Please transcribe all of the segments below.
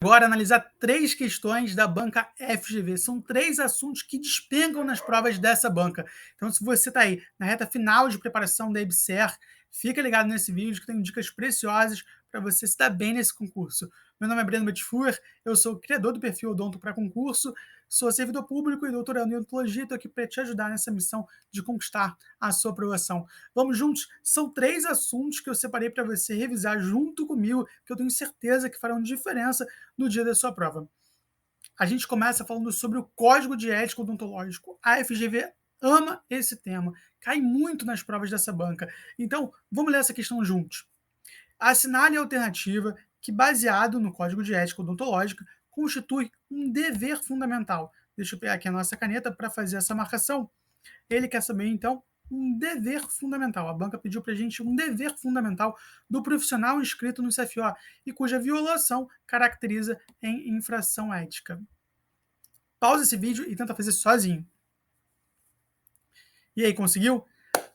Agora, analisar 3 questões da banca FGV. São 3 assuntos que despencam nas provas dessa banca. Então, se você está aí na reta final de preparação da EBSER, fica ligado nesse vídeo que tem dicas preciosas para você se dar bem nesse concurso. Meu nome é Breno Betfuer, eu sou o criador do perfil Odonto para Concurso, sou servidor público e doutorando em odontologia, estou aqui para te ajudar nessa missão de conquistar a sua aprovação. Vamos juntos? São 3 assuntos que eu separei para você revisar junto comigo, que eu tenho certeza que farão diferença no dia da sua prova. A gente começa falando sobre o Código de Ética Odontológico. A FGV ama esse tema, cai muito nas provas dessa banca. Então, vamos ler essa questão juntos. Assinale a alternativa que, baseado no Código de Ética Odontológica, constitui um dever fundamental. Deixa eu pegar aqui a nossa caneta para fazer essa marcação. Ele quer saber, então, um dever fundamental. A banca pediu para a gente um dever fundamental do profissional inscrito no CFO e cuja violação caracteriza em infração ética. Pausa esse vídeo e tenta fazer sozinho. E aí, conseguiu?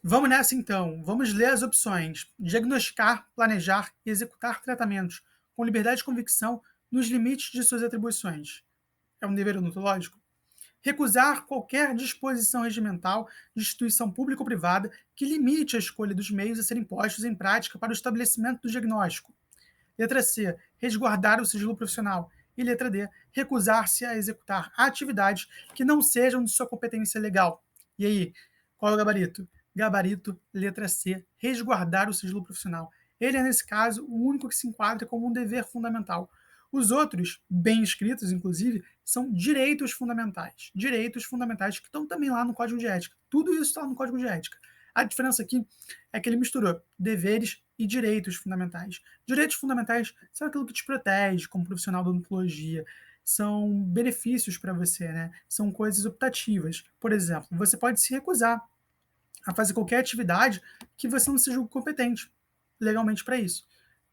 Vamos nessa então. Vamos ler as opções. Diagnosticar, planejar e executar tratamentos com liberdade de convicção nos limites de suas atribuições. É um dever odontológico? Recusar qualquer disposição regimental de instituição pública ou privada que limite a escolha dos meios a serem postos em prática para o estabelecimento do diagnóstico. Letra C. Resguardar o sigilo profissional. E letra D. Recusar-se a executar atividades que não sejam de sua competência legal. E aí, qual é o gabarito? Gabarito, letra C. Resguardar o sigilo profissional. Ele é, nesse caso, o único que se enquadra como um dever fundamental. Os outros, bem escritos, inclusive, são direitos fundamentais. Direitos fundamentais que estão também lá no Código de Ética. Tudo isso está no Código de Ética. A diferença aqui é que ele misturou deveres e direitos fundamentais. Direitos fundamentais são aquilo que te protege como profissional da odontologia, são benefícios para você, né? São coisas optativas. Por exemplo, você pode se recusar a fazer qualquer atividade que você não seja competente legalmente para isso.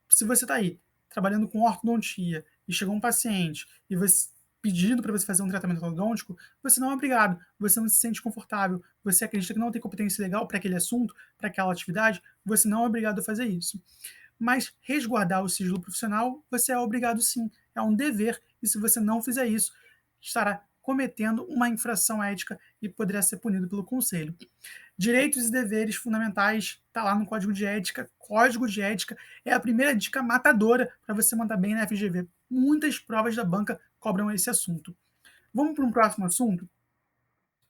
Se você está aí trabalhando com ortodontia e chegou um paciente e você pedindo para você fazer um tratamento ortodôntico, você não é obrigado, você não se sente confortável, você acredita que não tem competência legal para aquele assunto, para aquela atividade, você não é obrigado a fazer isso. Mas resguardar o sigilo profissional, você é obrigado sim, é um dever, e se você não fizer isso, estará cometendo uma infração ética e poderá ser punido pelo conselho. Direitos e deveres fundamentais, está lá no Código de Ética. Código de Ética é a primeira dica matadora para você mandar bem na FGV. Muitas provas da banca cobram esse assunto. Vamos para um próximo assunto?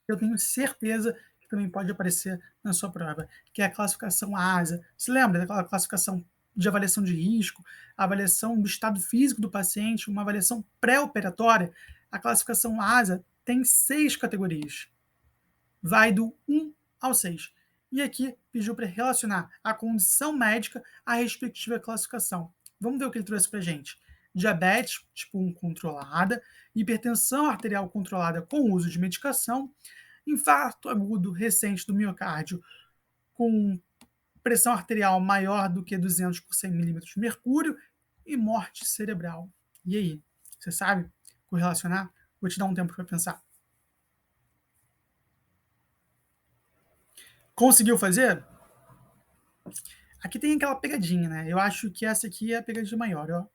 Eu tenho certeza que também pode aparecer na sua prova, que é a classificação ASA. Se lembra daquela classificação de avaliação de risco, a avaliação do estado físico do paciente, uma avaliação pré-operatória? A classificação ASA tem 6 categorias. Vai do 1 ao 6. E aqui pediu para relacionar a condição médica à respectiva classificação. Vamos ver o que ele trouxe para a gente. Diabetes tipo 1 controlada, hipertensão arterial controlada com uso de medicação, infarto agudo recente do miocárdio com pressão arterial maior do que 200 por 100 milímetros de mercúrio e morte cerebral. E aí, você sabe correlacionar? Vou te dar um tempo para pensar. Conseguiu fazer? Aqui tem aquela pegadinha, né? Eu acho que essa aqui é a pegadinha maior, ó.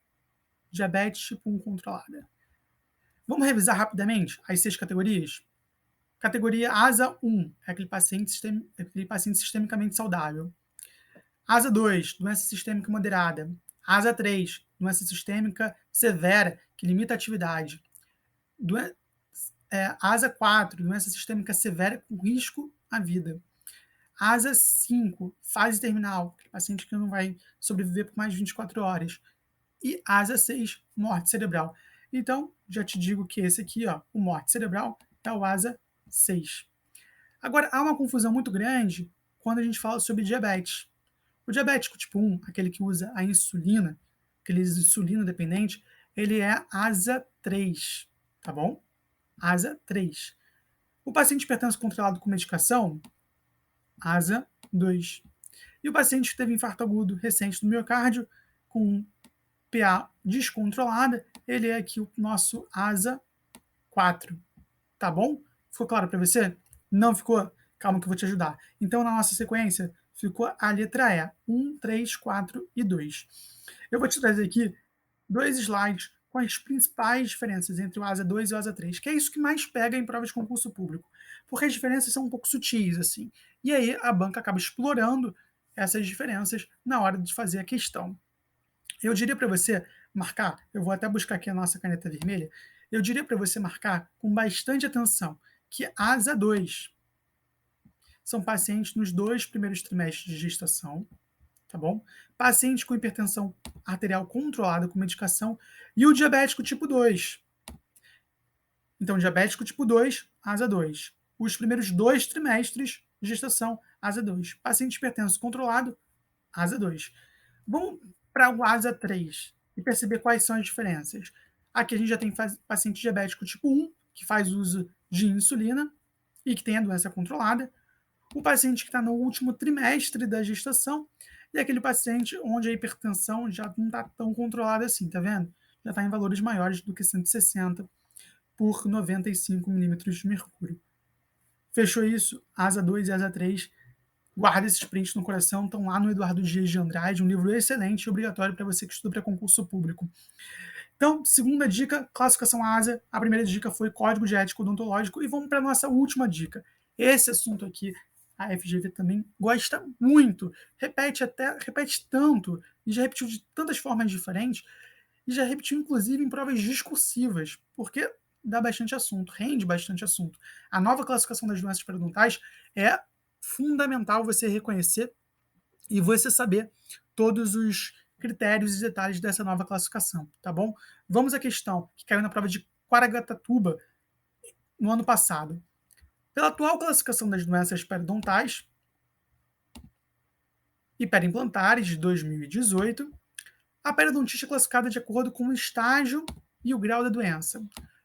Diabetes tipo 1 controlada. Vamos revisar rapidamente as 6 categorias? Categoria ASA 1, é aquele paciente sistemicamente saudável. ASA 2, doença sistêmica moderada. ASA 3, doença sistêmica severa, que limita a atividade. ASA 4, doença sistêmica severa com risco à vida. ASA 5, fase terminal, paciente que não vai sobreviver por mais de 24 horas. E ASA 6, morte cerebral. Então, já te digo que esse aqui, ó, o morte cerebral, é o ASA 6. Agora, há uma confusão muito grande quando a gente fala sobre diabetes. O diabético tipo 1, aquele que usa a insulina, aquele insulina dependente, ele é ASA 3, tá bom? ASA 3. O paciente hipertenso controlado com medicação, ASA 2. E o paciente que teve infarto agudo recente do miocárdio, com PA descontrolada, ele é aqui o nosso ASA 4. Tá bom? Ficou claro para você? Não ficou? Calma que eu vou te ajudar. Então, na nossa sequência, ficou a letra E. 1, 3, 4 e 2. Eu vou te trazer aqui 2 slides com as principais diferenças entre o ASA 2 e o ASA 3, que é isso que mais pega em provas de concurso público, porque as diferenças são um pouco sutis, assim. E aí a banca acaba explorando essas diferenças na hora de fazer a questão. Eu diria para você marcar, eu vou até buscar aqui a nossa caneta vermelha, eu diria para você marcar com bastante atenção que ASA 2 são pacientes nos 2 primeiros trimestres de gestação, tá bom? Paciente com hipertensão arterial controlada com medicação e o diabético tipo 2. Então, diabético tipo 2, ASA 2. Os primeiros 2 trimestres de gestação, ASA 2. Paciente hipertenso controlado, ASA 2. Vamos para o ASA 3 e perceber quais são as diferenças. Aqui a gente já tem paciente diabético tipo 1, que faz uso de insulina e que tem a doença controlada. O paciente que está no último trimestre da gestação e aquele paciente onde a hipertensão já não está tão controlada assim, tá vendo? Já está em valores maiores do que 160 por 95 milímetros de mercúrio. Fechou isso? ASA 2 e ASA 3. Guarda esses prints no coração, estão lá no Eduardo Dias de Andrade, um livro excelente e obrigatório para você que estuda para concurso público. Então, segunda dica, classificação ASA. A primeira dica foi código de ética odontológico. E vamos para a nossa última dica. Esse assunto aqui, a FGV também gosta muito. Repete tanto, e já repetiu de tantas formas diferentes, e já repetiu inclusive em provas discursivas, porque dá bastante assunto, rende bastante assunto. A nova classificação das doenças periodontais é fundamental você reconhecer e você saber todos os critérios e detalhes dessa nova classificação, tá bom? Vamos à questão que caiu na prova de Caraguatatuba no ano passado. Pela atual classificação das doenças periodontais e periimplantares de 2018, a periodontite é classificada de acordo com o estágio e o grau da doença.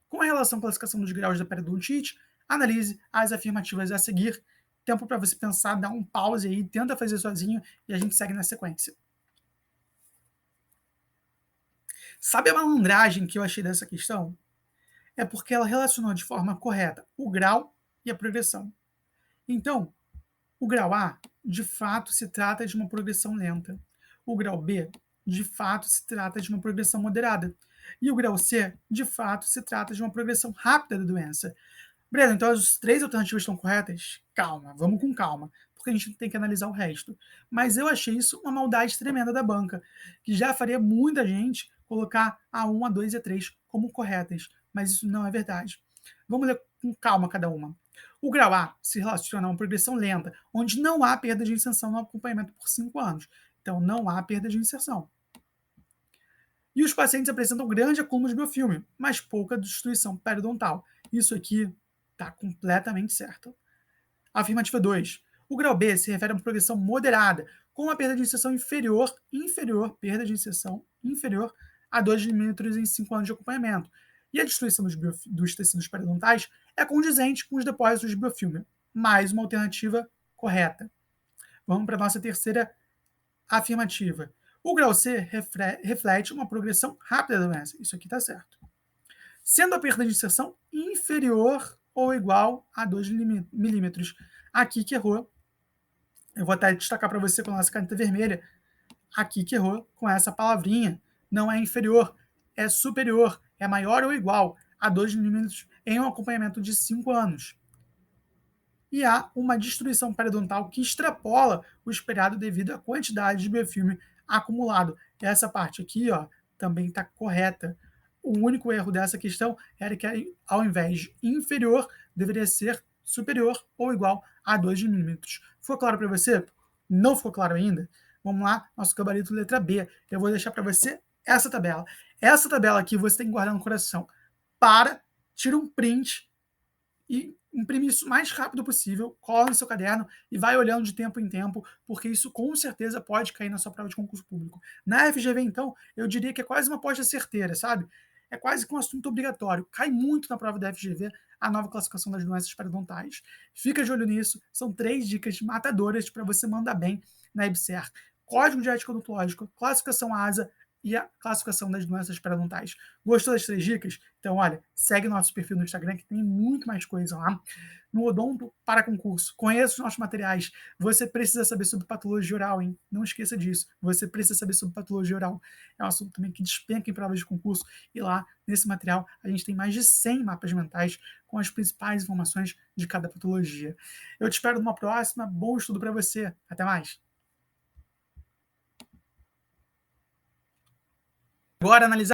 Com relação à classificação dos graus da periodontite, analise as afirmativas a seguir. Tempo para você pensar, dá um pause aí, tenta fazer sozinho e a gente segue na sequência. Sabe a malandragem que eu achei dessa questão? É porque ela relacionou de forma correta o grau e a progressão. Então, o grau A, de fato, se trata de uma progressão lenta. O grau B, de fato, se trata de uma progressão moderada. E o grau C, de fato, se trata de uma progressão rápida da doença. Breno, então as 3 alternativas estão corretas? Calma, vamos com calma, porque a gente tem que analisar o resto. Mas eu achei isso uma maldade tremenda da banca, que já faria muita gente colocar a 1, a 2 e a 3 como corretas, mas isso não é verdade. Vamos ler com calma cada uma. O grau A se relaciona a uma progressão lenta, onde não há perda de inserção no acompanhamento por 5 anos. Então, não há perda de inserção. E os pacientes apresentam grande acúmulo de biofilme, mas pouca destruição periodontal. Isso aqui está completamente certo. Afirmativa 2. O grau B se refere a uma progressão moderada, com uma perda de inserção inferior a 2 milímetros em 5 anos de acompanhamento. E a destruição dos tecidos periodontais é condizente com os depósitos de biofilme. Mais uma alternativa correta. Vamos para a nossa terceira afirmativa. O grau C reflete uma progressão rápida da doença. Isso aqui está certo. Sendo a perda de inserção inferior ou igual a 2 milímetros. Aqui que errou. Eu vou até destacar para você com a nossa caneta vermelha. Aqui que errou com essa palavrinha. Não é inferior, é superior, é maior ou igual a 2 milímetros em um acompanhamento de 5 anos. E há uma destruição periodontal que extrapola o esperado devido à quantidade de biofilme acumulado. Essa parte aqui, ó, também está correta. O único erro dessa questão era que, ao invés de inferior, deveria ser superior ou igual a 2 milímetros. Ficou claro para você? Não ficou claro ainda? Vamos lá, nosso gabarito letra B. Eu vou deixar para você essa tabela. Essa tabela aqui você tem que guardar no coração. Tira um print e imprime isso o mais rápido possível, cola no seu caderno e vai olhando de tempo em tempo, porque isso com certeza pode cair na sua prova de concurso público. Na FGV, então, eu diria que é quase uma aposta certeira, sabe? É quase que um assunto obrigatório. Cai muito na prova da FGV a nova classificação das doenças periodontais. Fica de olho nisso. São 3 dicas matadoras para você mandar bem na EBSER. Código de ética odontológica, classificação ASA e a classificação das doenças periodontais. Gostou das 3 dicas? Então, olha, segue nosso perfil no Instagram que tem muito mais coisa lá. No Odonto para Concurso, conheça os nossos materiais. Você precisa saber sobre patologia oral, hein? Não esqueça disso. Você precisa saber sobre patologia oral. É um assunto também que despenca em provas de concurso. E lá, nesse material, a gente tem mais de 100 mapas mentais com as principais informações de cada patologia. Eu te espero numa próxima. Bom estudo para você. Até mais. Agora, analisar